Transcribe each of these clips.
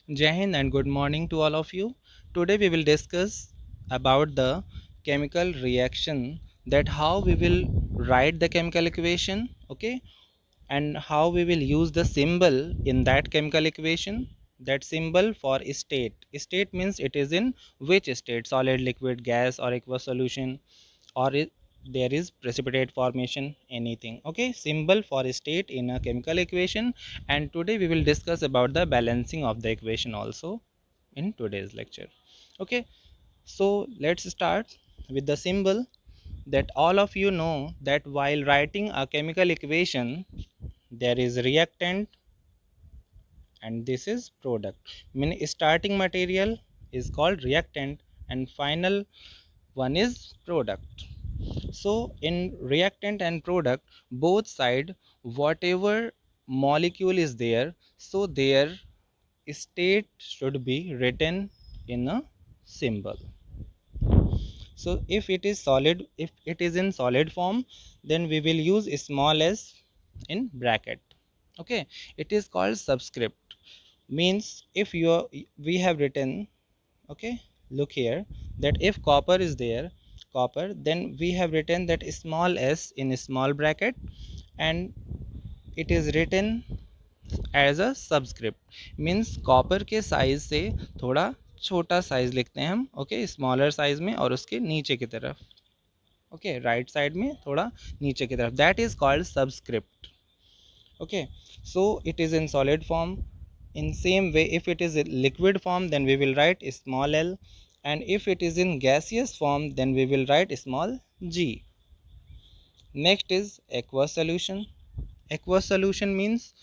Jai Hind and good morning to all of you. Today we will discuss about the chemical reaction, that how we will write the chemical equation, okay, and how we will use the symbol in that chemical equation. That symbol for state. State means it is in which state, solid, liquid, gas or aqueous solution, or there is precipitate formation, anything. Okay, symbol for state in a chemical equation. And today we will discuss about the balancing of the equation also in today's lecture. Okay, so let's start with the symbol. That all of you know that while writing a chemical equation, there is reactant and this is product. Mean starting material is called reactant and final one is product. So in reactant and product, both side, whatever molecule is there, so their state should be written in a symbol. So if it is in solid form, then we will use small s in bracket. Okay, it is called subscript. Means if you are, we have written, okay, look here, that if copper is there, copper, then we have written that small s in small bracket, and it is written as a subscript. Means copper के size से थोड़ा छोटा size लिखते हैं हम, okay, smaller size में और उसके नीचे की तरफ, ओके, राइट साइड में थोड़ा नीचे की तरफ, that is called subscript. okay, so it is in solid form. In same way, if it is in liquid form, then we will write small l, and if it is in gaseous form, then we will write small g. Next is aqueous solution. Aqueous solution means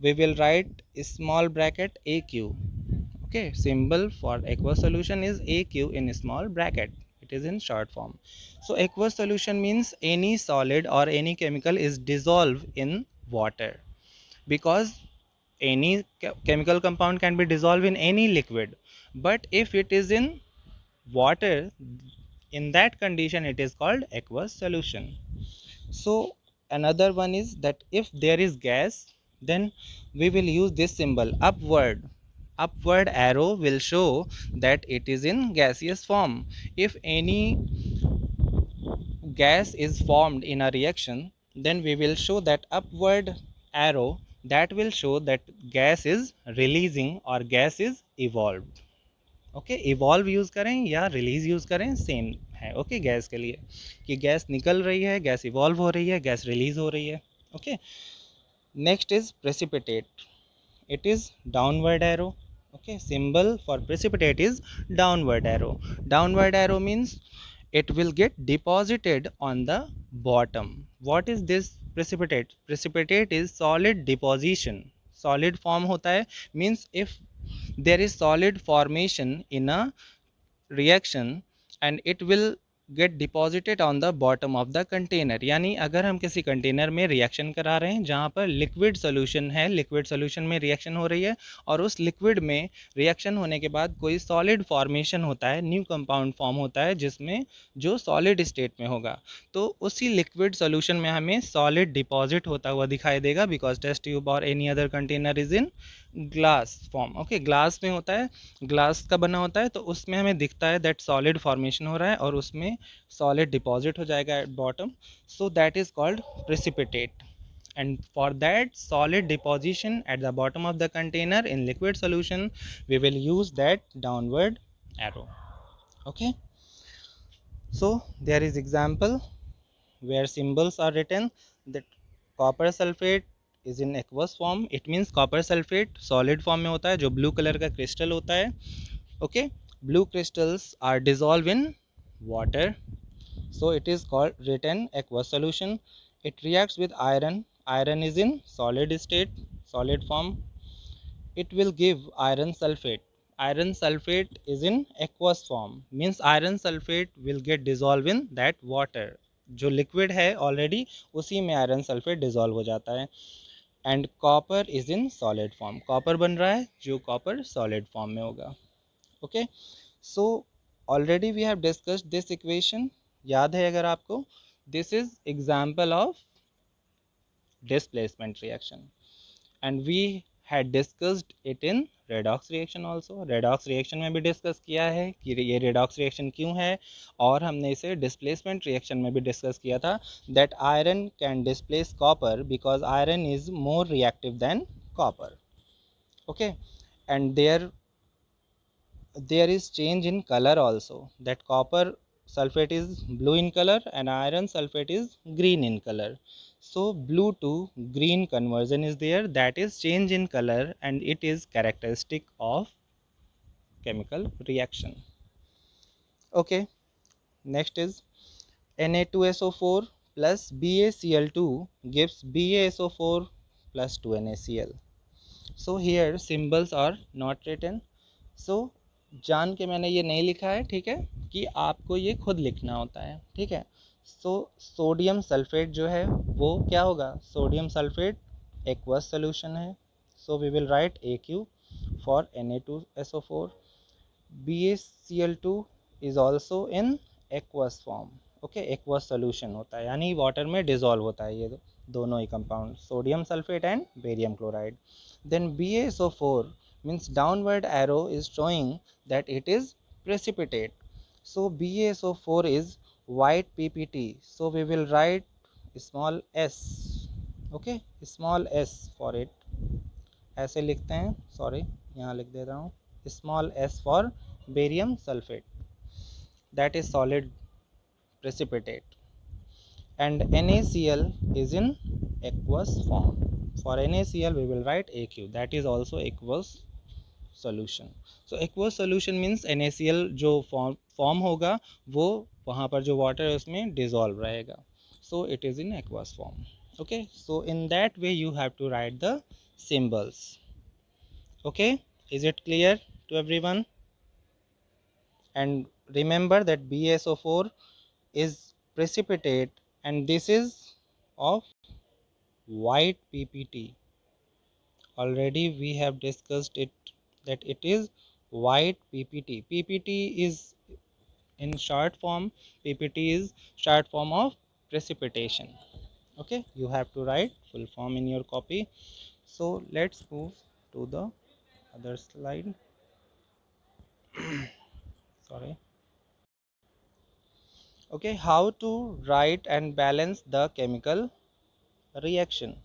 we will write small bracket aq. Okay, symbol for aqueous solution is aq in small bracket. It is in short form. So aqueous solution means any solid or any chemical is dissolved in water, because any chemical compound can be dissolved in any liquid, but if it is in water, in that condition it is called aqueous solution. So another one is that if there is gas, then we will use this symbol upward. Upward arrow will show that it is in gaseous form. If any gas is formed in a reaction, then we will show that upward arrow, that will show that gas is releasing or gas is evolved. Okay, evolve use करें या release use करें, same है. Okay, gas के लिए कि gas निकल रही है, गैस इवॉल्व हो रही है, गैस रिलीज हो रही है. Okay, next is precipitate. It is downward arrow. okay, symbol for precipitate is downward arrow. Downward arrow means it will get deposited on the bottom. What is this precipitate? Precipitate is solid deposition. Solid form होता है, means if there is solid formation in a reaction, and it will get deposited on the bottom of the container. यानी अगर हम किसी container में reaction करा रहे हैं जहाँ पर लिक्विड सोल्यूशन है, लिक्विड सोल्यूशन में रिएक्शन हो रही है, और उस लिक्विड में रिएक्शन होने के बाद कोई सॉलिड फॉर्मेशन होता है, न्यू कंपाउंड फॉर्म होता है, जिसमें जो सॉलिड स्टेट में होगा, तो उसी लिक्विड सोल्यूशन में हमें सॉलिड डिपॉजिट होता हुआ दिखाई देगा, बिकॉज टेस्ट ट्यूब और any other container is in glass form. Okay, glass में होता है, ग्लास का बना होता है, तो उसमें हमें दिखता है दैट सॉलिड फॉर्मेशन हो रहा है और उसमें सॉलिड डिपॉजिट हो जाएगा at bottom. So that is called precipitate. And for that solid deposition at the bottom of the container in liquid solution, we will use that downward arrow. Okay, so there is example where symbols are written that copper sulfate is in aqueous form. It means copper sulfate solid form में होता है, जो blue color का crystal होता है. Okay, blue crystals are dissolved in water, so it is called written aqueous solution. It reacts with iron. Iron is in solid state, solid form. It will give iron sulfate. Iron sulfate is in aqueous form, means iron sulfate will get dissolved in that water. जो liquid है already, उसी में iron sulphate dissolve हो जाता है. And copper is in solid form. Copper बन रहा है जो कॉपर सॉलिड फॉर्म में होगा. Okay, so already we have discussed this equation. याद है अगर आपको, this is example of displacement reaction, and we had discussed it in redox reaction also. redox reaction में भी डिस्कस किया है कि ये redox reaction क्यों है, और हमने इसे displacement reaction में भी डिस्कस किया था that iron can displace copper because iron is more reactive than copper. Okay, and there is change in color also, that copper sulfate is blue in color and iron sulfate is green in color. So blue to green conversion is there, that is change in color, and it is characteristic of chemical reaction. Okay, next is Na2SO4 plus BaCl2 gives BaSO4 plus 2NaCl. So here symbols are not written. So जान के मैंने ये नहीं लिखा है, ठीक है, कि आपको ये खुद लिखना होता है, ठीक है. सो सोडियम सल्फेट जो है वो क्या होगा, सोडियम सल्फेट एक्वस सोल्यूशन है. So we will write AQ for Na2SO4. BaCl2 is also in aqueous form. Okay, aqueous solution होता है, यानी वाटर में डिजॉल्व होता है ये दोनों ही compound, sodium sulphate and barium chloride. Then BaSO4 means downward arrow is showing that it is precipitate. So BaSO4 is white PPT. So we will write small s. Okay, small s for it. ऐसे लिखते हैं, sorry यहाँ लिख दे रहा हूँ, small s for barium sulfate, that is solid precipitate. And NaCl is in aqueous form. For NaCl we will write AQ, that is also aqueous solution. So aqueous solution means NaCl जो form होगा वो वहाँ पर जो water है उसमें dissolve रहेगा. So it is in aqueous form. Okay, so in that way you have to write the symbols. Okay, is it clear to everyone? And remember that BaSO4 is precipitate and this is of white PPT. Already we have discussed it, that it is white PPT. PPT is in short form, PPT is short form of precipitation. Okay, you have to write full form in your copy. So let's move to the other slide. Sorry. Okay, how to write and balance the chemical reaction.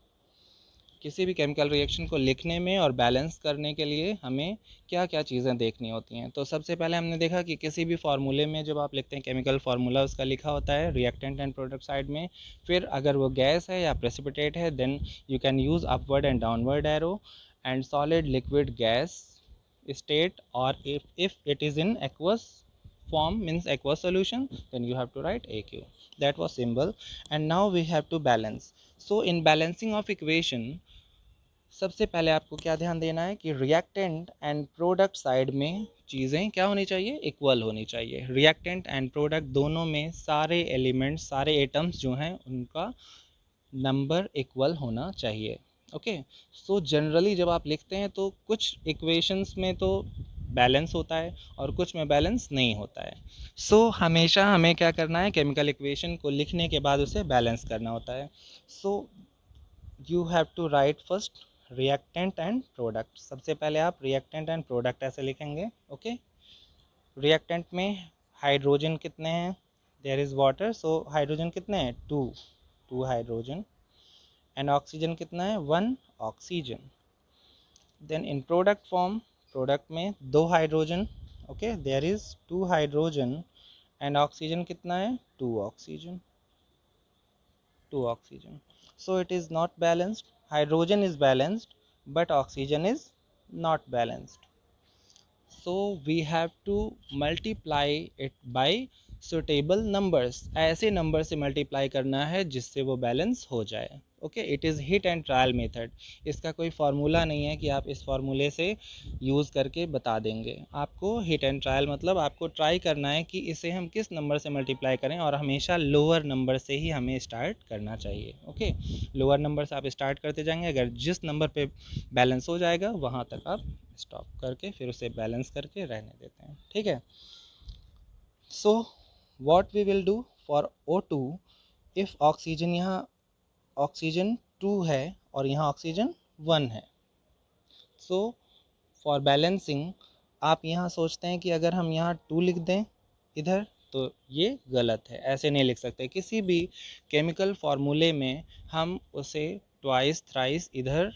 किसी भी chemical reaction को लिखने में और balance करने के लिए हमें क्या क्या चीज़ें देखनी होती हैं. तो सबसे पहले हमने देखा कि किसी भी फार्मूले में जब आप लिखते हैं केमिकल फार्मूला उसका लिखा होता है रिएक्टेंट एंड प्रोडक्ट साइड में. फिर अगर वो गैस है या प्रेसिपिटेट है then you can use upward and downward arrow. And solid liquid gas state, or if it is in aqueous form means aqueous solution, then you have to write AQ. That was symbol. And now we have to balance. So in balancing of equation सबसे पहले आपको क्या ध्यान देना है कि reactant and product side में चीज़ें क्या होनी चाहिए, इक्वल होनी चाहिए. रिएक्टेंट एंड प्रोडक्ट दोनों में सारे एलिमेंट्स, सारे एटम्स जो हैं उनका नंबर इक्वल होना चाहिए. ओके, सो जनरली जब आप लिखते हैं तो कुछ इक्वेशंस में तो बैलेंस होता है और कुछ में बैलेंस नहीं होता है. सो हमेशा हमें क्या करना है, केमिकल इक्वेशन को लिखने के बाद उसे बैलेंस करना होता है. So you have to write first reactant and product. सबसे पहले आप रिएक्टेंट एंड प्रोडक्ट ऐसे लिखेंगे. ओके, रिएक्टेंट में हाइड्रोजन कितने हैं, there is water, so hydrogen कितने हैं, टू हाइड्रोजन. एंड ऑक्सीजन कितना है, 1 oxygen. Then in product form, product में 2 hydrogen. Okay, there is 2 hydrogen. And oxygen कितना है, 2 oxygen. So it is not balanced. Hydrogen is balanced but oxygen is not balanced. So we have to multiply it by suitable numbers. ऐसे number से multiply करना है जिससे वो balance हो जाए. Okay, it is hit and trial method. इसका कोई फार्मूला नहीं है कि आप इस फार्मूले से यूज़ करके बता देंगे. आपको हिट एंड ट्रायल मतलब आपको ट्राई करना है कि इसे हम किस नंबर से मल्टीप्लाई करें, और हमेशा लोअर नंबर से ही हमें स्टार्ट करना चाहिए. ओके, लोअर नंबर से आप स्टार्ट करते जाएंगे, अगर जिस नंबर पे बैलेंस हो जाएगा वहाँ तक आप स्टॉप करके फिर उसे बैलेंस करके रहने देते हैं. ठीक है. So what we will do for O2, if oxygen, यहाँ ऑक्सीजन 2 है और यहाँ ऑक्सीजन 1 है. सो फॉर बैलेंसिंग आप यहाँ सोचते हैं कि अगर हम यहाँ 2 लिख दें इधर, तो ये गलत है, ऐसे नहीं लिख सकते। किसी भी केमिकल फार्मूले में हम उसे ट्वाइस थ्राइस इधर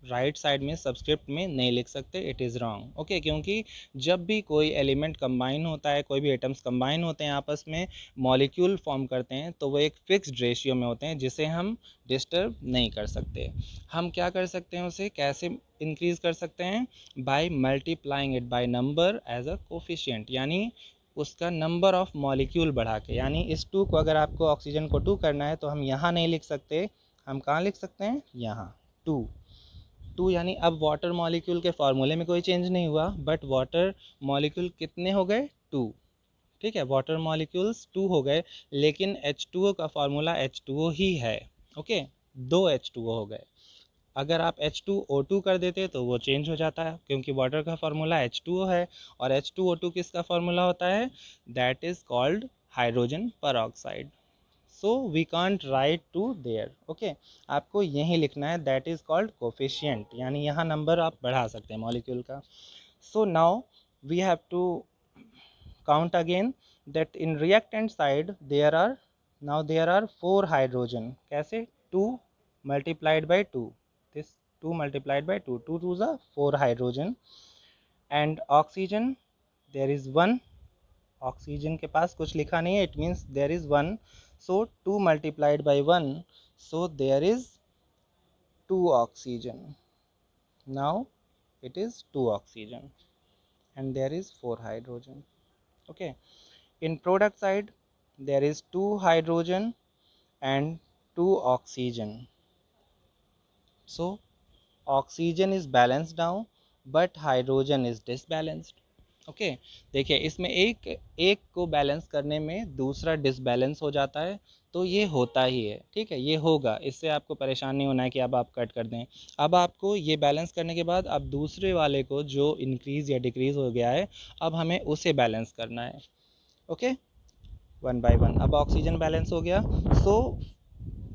राइट साइड में सबस्क्रिप्ट में नहीं लिख सकते, इट इज़ रॉन्ग। ओके, क्योंकि जब भी कोई एलिमेंट कंबाइन होता है, कोई भी एटम्स कंबाइन होते हैं आपस में, मॉलिक्यूल फॉर्म करते हैं, तो वो एक फिक्स्ड रेशियो में होते हैं जिसे हम डिस्टर्ब नहीं कर सकते। हम क्या कर सकते हैं, उसे कैसे इंक्रीज कर सकते हैं? By multiplying it by number as a coefficient, यानी उसका नंबर ऑफ मॉलिक्यूल बढ़ा के। यानी इस 2 को, अगर आपको ऑक्सीजन को 2 करना है तो हम यहाँ नहीं लिख सकते, हम कहाँ लिख सकते हैं? यहाँ 2। 2 यानी अब वाटर मॉलिक्यूल के फार्मूले में कोई चेंज नहीं हुआ, बट वाटर मॉलिक्यूल कितने हो गए? 2। ठीक है, वाटर मॉलिक्यूल्स 2 हो गए, लेकिन H2O का फार्मूला H2O ही है। ओके, 2 H2O हो गए। अगर आप H2O2 कर देते तो वो चेंज हो जाता है, क्योंकि वाटर का फार्मूला H2O है, और H2O2 किसका फार्मूला होता है? That is called hydrogen peroxide. So we can't write to there. Okay, आपको यही लिखना है, दैट इज कॉल्ड कोफिशिएंट, यानी यहाँ नंबर आप बढ़ा सकते हैं मॉलिक्यूल का। So now we have to count again that in reactant side there are 4 hydrogen. कैसे? 2 multiplied by 2, this 2 multiplied by 2, 2 2 is 4 hydrogen, and oxygen there is 1, oxygen के पास कुछ लिखा नहीं है, it means there is 1, so 2 multiplied by 1, so there is 2 oxygen. Now it is 2 oxygen and there is 4 hydrogen. Okay, in product side there is 2 hydrogen and 2 oxygen, so oxygen is balanced now but hydrogen is disbalanced. Okay, देखिए इसमें एक एक को balance करने में दूसरा disbalance हो जाता है, तो ये होता ही है। ठीक है, ये होगा, इससे आपको परेशान नहीं होना है कि अब आप कट कर दें। अब आपको ये बैलेंस करने के बाद अब दूसरे वाले को जो इंक्रीज़ या डिक्रीज़ हो गया है, अब हमें उसे बैलेंस करना है। ओके, 1 बाय 1 अब ऑक्सीजन बैलेंस हो गया। सो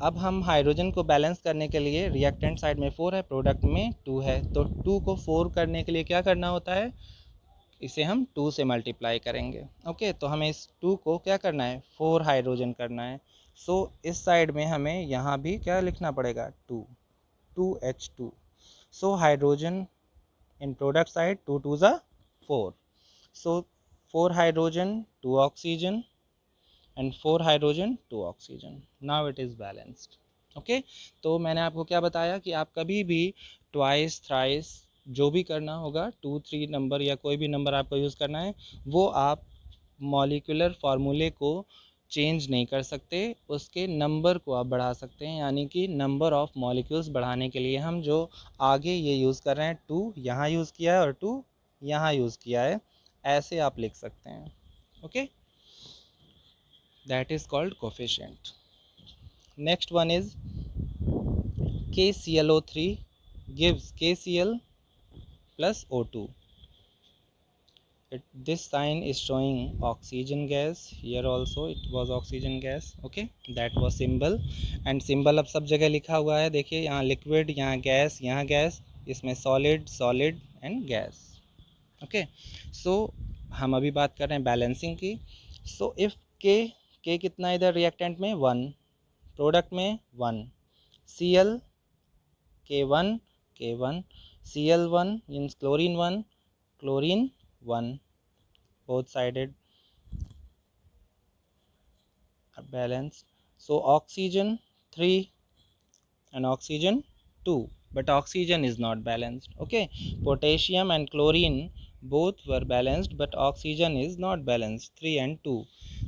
अब हम हाइड्रोजन को बैलेंस करने के लिए, रिएक्टेंट साइड में 4 है, प्रोडक्ट में 2 है, तो 2 को 4 करने के लिए क्या करना होता है? इसे हम 2 से मल्टीप्लाई करेंगे। ओके, तो हमें इस 2 को क्या करना है? 4 हाइड्रोजन करना है। सो इस साइड में हमें यहाँ भी क्या लिखना पड़ेगा? 2, 2H2। So hydrogen in product side 2 2 ज़ा 4, सो 4 hydrogen 2 oxygen and 4 hydrogen 2 oxygen, now it is balanced. Okay, तो मैंने आपको क्या बताया कि आप कभी भी ट्वाइस थ्राइस जो भी करना होगा, 2 3 नंबर या कोई भी नंबर आपको यूज़ करना है, वो आप मॉलिक्यूलर फार्मूले को चेंज नहीं कर सकते, उसके नंबर को आप बढ़ा सकते हैं। यानी कि नंबर ऑफ़ मॉलिक्यूल्स बढ़ाने के लिए हम जो आगे ये यूज़ कर रहे हैं, 2 यहाँ यूज़ किया है और 2 यहाँ यूज़ किया है, ऐसे आप लिख सकते हैं। Okay, that is called coefficient. Next one is KClO3 gives KCl plus O2. This sign is showing oxygen gas, here also it was oxygen gas. Okay, that was symbol, and symbol अब सब जगह लिखा हुआ है। देखिए यहाँ liquid, यहाँ gas, इसमें solid and gas. Okay, so हम अभी बात कर रहे हैं बैलेंसिंग की। So if K कितना इधर रिएक्टेंट में? 1, प्रोडक्ट में 1, Cl K1 Cl1 means chlorine 1 both sided are balanced. So oxygen 3 and oxygen 2, but oxygen is not balanced. Okay, potassium and chlorine both were balanced but oxygen is not balanced, 3 and 2.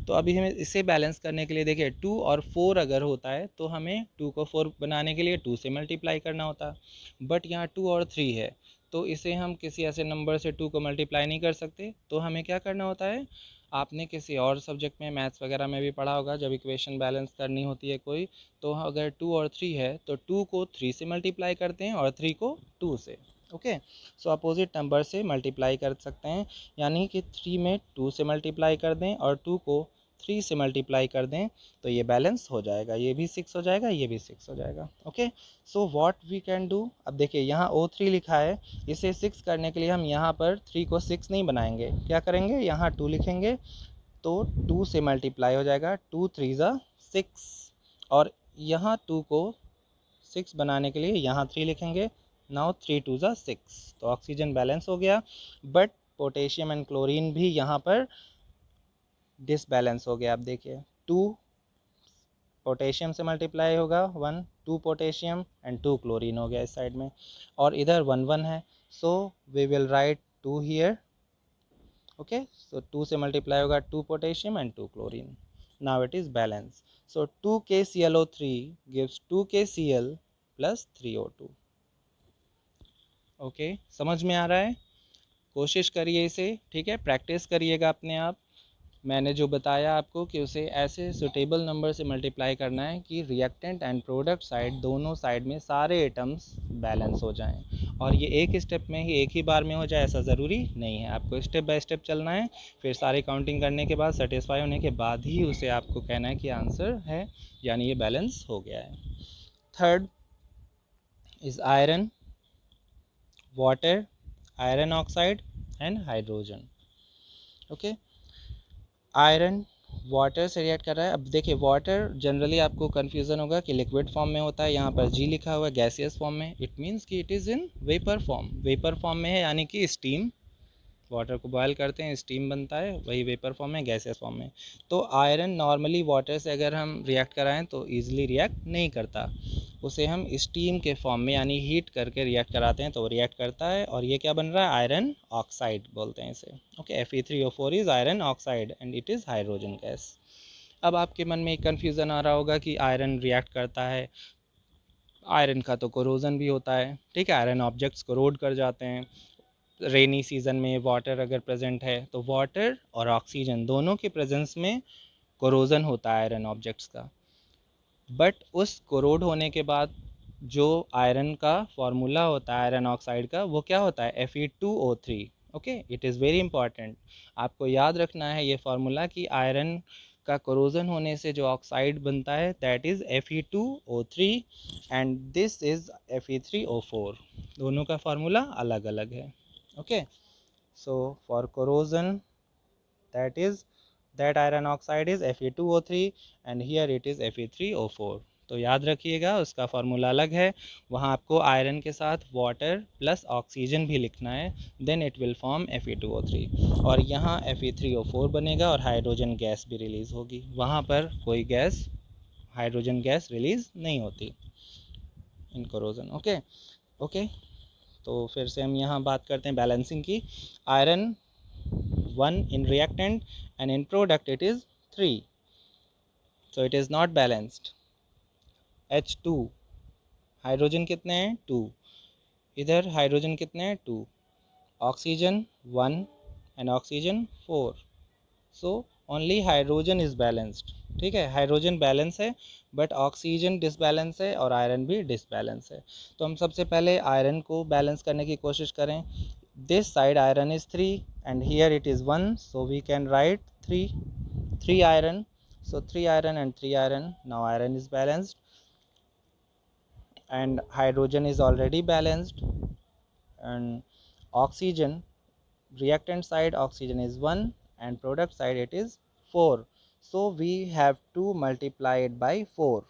तो अभी हमें इसे balance करने के लिए देखिए 2 और 4 अगर होता है तो हमें 2 को 4 बनाने के लिए 2 से मल्टीप्लाई करना होता, बट यहाँ 2 और 3 है, तो इसे हम किसी ऐसे नंबर से 2 को मल्टीप्लाई नहीं कर सकते। तो हमें क्या करना होता है? आपने किसी और सब्जेक्ट में, मैथ्स वगैरह में भी पढ़ा होगा, जब इक्वेशन बैलेंस करनी होती है कोई, तो अगर 2 और 3 है तो 2 को 3 से मल्टीप्लाई करते हैं और 3 को 2 से। ओके, सो अपोजिट नंबर से मल्टीप्लाई कर सकते हैं, यानी कि 3 में 2 से मल्टीप्लाई कर दें और 2 को 3 से मल्टीप्लाई कर दें तो ये बैलेंस हो जाएगा, ये भी 6 हो जाएगा, ये भी 6 हो जाएगा। Okay, so what we can do, अब देखिए यहाँ O3 लिखा है, इसे 6 करने के लिए हम यहाँ पर 3 को 6 नहीं बनाएंगे, क्या करेंगे, यहाँ 2 लिखेंगे तो 2 से मल्टीप्लाई हो जाएगा, 2 3 ज़ा 6, और यहाँ 2 को 6 बनाने के लिए यहाँ 3 लिखेंगे, नाउ 3 2 ज़ा 6, तो ऑक्सीजन बैलेंस हो गया। बट पोटेशियम एंड क्लोरीन भी यहाँ पर डिसबैलेंस हो गया। आप देखिए 2 पोटेशियम से मल्टीप्लाई होगा 1, 2 पोटेशियम एंड 2 क्लोरीन हो गया इस साइड में, और इधर 1 1 है, so we will write 2 here. Okay, so 2 से मल्टीप्लाई होगा 2 potassium and 2 chlorine, now it is balance, so 2 KClO3 gives 2 KCl plus 3O2। Okay, समझ में आ रहा है, कोशिश करिए इसे, ठीक है, प्रैक्टिस करिएगा अपने आप। मैंने जो बताया आपको कि उसे ऐसे सुटेबल नंबर से मल्टीप्लाई करना है कि रिएक्टेंट एंड प्रोडक्ट साइड दोनों साइड में सारे एटम्स बैलेंस हो जाएं, और ये एक स्टेप में ही, एक ही बार में हो जाए ऐसा ज़रूरी नहीं है, आपको स्टेप बाय स्टेप चलना है। फिर सारी काउंटिंग करने के बाद, सेटिस्फाई होने के बाद ही उसे आपको कहना है कि आंसर है, यानी ये बैलेंस हो गया है। Third is iron, water, iron oxide and hydrogen. Okay, iron water से रिएक्ट कर रहा है। अब देखिए वाटर जनरली आपको कन्फ्यूज़न होगा कि लिक्विड फॉर्म में होता है, यहाँ पर जी लिखा हुआ है गैसियस फॉर्म में, इट मीन्स कि it is in vapour form, vapour form में है, यानी कि स्टीम, वाटर को बॉयल करते हैं स्टीम बनता है, वही वेपर फॉर्म में, गैसियस फॉर्म में। तो आयरन नॉर्मली वाटर से अगर हम रिएक्ट कराएं तो ईजिली रिएक्ट नहीं करता, उसे हम स्टीम के फॉर्म में यानी हीट करके रिएक्ट कराते हैं तो रिएक्ट करता है, और ये क्या बन रहा है, आयरन ऑक्साइड बोलते हैं इसे। Okay, Fe3O4 is iron oxide and it is hydrogen gas. अब आपके मन में एक कन्फ्यूज़न आ रहा होगा कि आयरन रिएक्ट करता है, आयरन का तो कोरोजन भी होता है, ठीक है, आयरन ऑब्जेक्ट्स कोरोड कर जाते हैं, रेनी सीजन में वाटर अगर प्रेजेंट है तो वाटर और ऑक्सीजन दोनों के प्रेजेंस में कोरोजन होता है आयरन ऑब्जेक्ट्स का। बट उस कोरोड होने के बाद जो आयरन का फॉर्मूला होता है आयरन ऑक्साइड का, वो क्या होता है, Fe2O3। Okay, it is very important, आपको याद रखना है ये फार्मूला कि आयरन का कोरोजन होने से जो ऑक्साइड बनता है that is Fe2O3 and this is Fe3O4, दोनों का फार्मूला अलग अलग है। Okay, so for corrosion that is that iron oxide is Fe2O3 and here it is Fe3O4, तो याद रखिएगा उसका फार्मूला अलग है, वहाँ आपको आयरन के साथ वाटर प्लस ऑक्सीजन भी लिखना है, then it will form Fe2O3, और यहाँ Fe3O4 बनेगा और हाइड्रोजन गैस भी रिलीज़ होगी, वहाँ पर कोई गैस, हाइड्रोजन गैस रिलीज़ नहीं होती इन कोरोजन। ओके ओके, तो फिर से हम यहाँ बात करते हैं बैलेंसिंग की। Iron 1 in reactant and in product it is 3, so it is not balanced। H2 hydrogen कितने हैं 2, इधर हाइड्रोजन कितने हैं 2, oxygen 1 and oxygen 4, so only hydrogen is balanced, ठीक है, हाइड्रोजन बैलेंस है बट ऑक्सीजन डिसबैलेंस है और आयरन भी डिसबैलेंस है। तो हम सबसे पहले आयरन को बैलेंस करने की कोशिश करें, this side iron is 3 and here it is 1, so we can write 3 iron, so 3 iron and 3 iron, now iron is balanced and hydrogen is already balanced, and oxygen, reactant side oxygen is 1 and product side it is 4, so we have to multiply it by 4,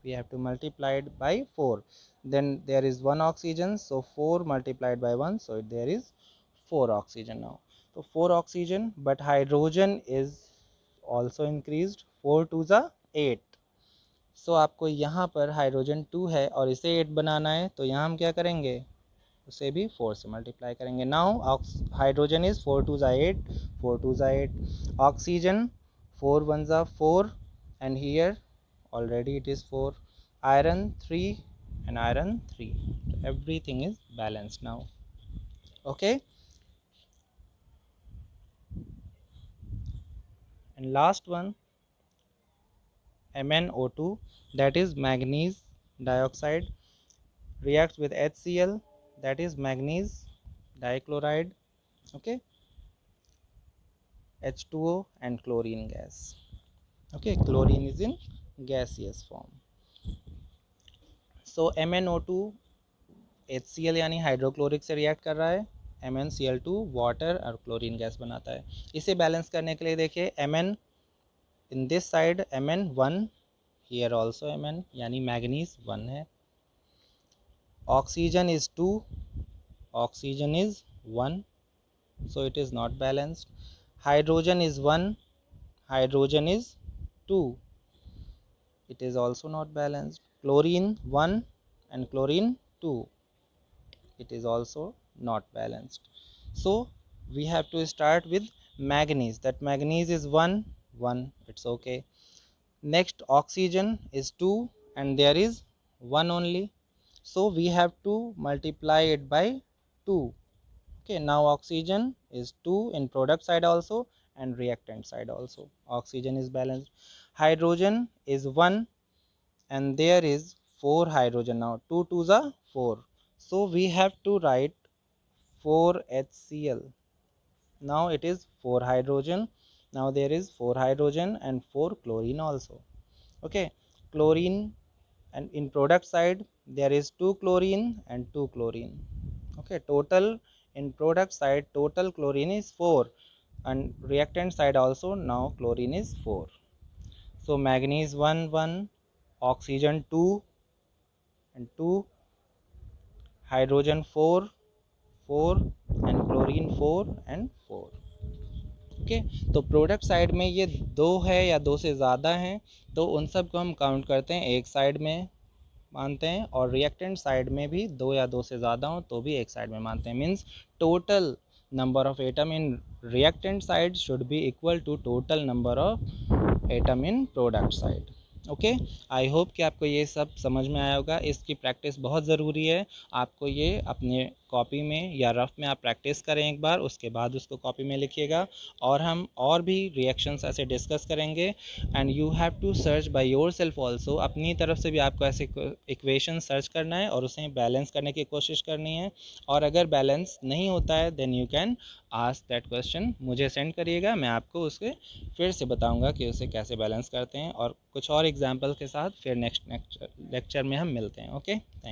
we have to multiply it by 4, then there is 1 oxygen, so 4 multiplied by 1, so there is 4 oxygen now, so 4 oxygen, but hydrogen is also increased, 4 2 ज़ा 8, सो आपको यहाँ पर hydrogen 2 है और इसे 8 बनाना है, तो यहाँ हम क्या करेंगे, उसे भी 4 से मल्टीप्लाई करेंगे। नाउ हाइड्रोजन इज़ 4 2 ज़ा 8, 4 2 ज़ा 8, ऑक्सीजन 4 1 ज़ा 4 and here already it is 4, iron 3 and iron 3, so everything is balanced now। Okay, and last one MnO2, that is manganese dioxide, reacts with HCl, that is manganese dichloride। Okay, H2O and chlorine gas. Okay, chlorine is in gaseous form. So MnO2 HCl यानी hydrochloric से react कर रहा है, MnCl2 water और chlorine gas बनाता है. इसे balance करने के लिए देखिए Mn in this side Mn1, here also Mn यानी मैग्नीज 1 है. Oxygen is 2, oxygen is 1, so it is not balanced. Hydrogen is 1, hydrogen is 2, it is also not balanced. Chlorine 1 and chlorine 2, it is also not balanced. So we have to start with manganese, that manganese is 1, 1, it's okay. Next oxygen is 2 and there is 1 only, so we have to multiply it by 2. Okay, now oxygen is 2 in product side also and reactant side also. Oxygen is balanced. Hydrogen is 1 and there is 4 hydrogen. Now 2 2s are 4, so we have to write 4 HCl. Now it is 4 hydrogen. Now there is 4 hydrogen and 4 chlorine also. Okay, chlorine, and in product side there is 2 chlorine and 2 chlorine. Okay, total in product side total chlorine is 4 and reactant side also now chlorine is 4. So manganese 1 1, oxygen 2 and 2, hydrogen 4 4 and chlorine 4 and 4. Okay, तो product side में ये 2 है या 2 से ज़्यादा हैं तो उन सब को हम काउंट करते हैं एक साइड में मानते हैं, और रिएक्टेंट साइड में भी 2 या 2 से ज़्यादा हो तो भी एक साइड में मानते हैं. Means total number of atom in reactant side should be equal to total number of atom in product side. Okay, I hope कि आपको ये सब समझ में आया होगा. इसकी प्रैक्टिस बहुत ज़रूरी है. आपको ये अपने कॉपी में या रफ में आप प्रैक्टिस करें एक बार, उसके बाद उसको कॉपी में लिखिएगा. और हम और भी रिएक्शंस ऐसे डिस्कस करेंगे. And you have to search by yourself also. अपनी तरफ से भी आपको ऐसे इक्वेशन सर्च करना है और उसे बैलेंस करने की कोशिश करनी है. और अगर बैलेंस नहीं होता है then you can ask that question, मुझे सेंड करिएगा, मैं आपको उसके फिर से बताऊंगा कि उसे कैसे बैलेंस करते हैं, और कुछ और एग्जांपल के साथ फिर नेक्स्ट लेक्चर में हम मिलते हैं. Okay, thank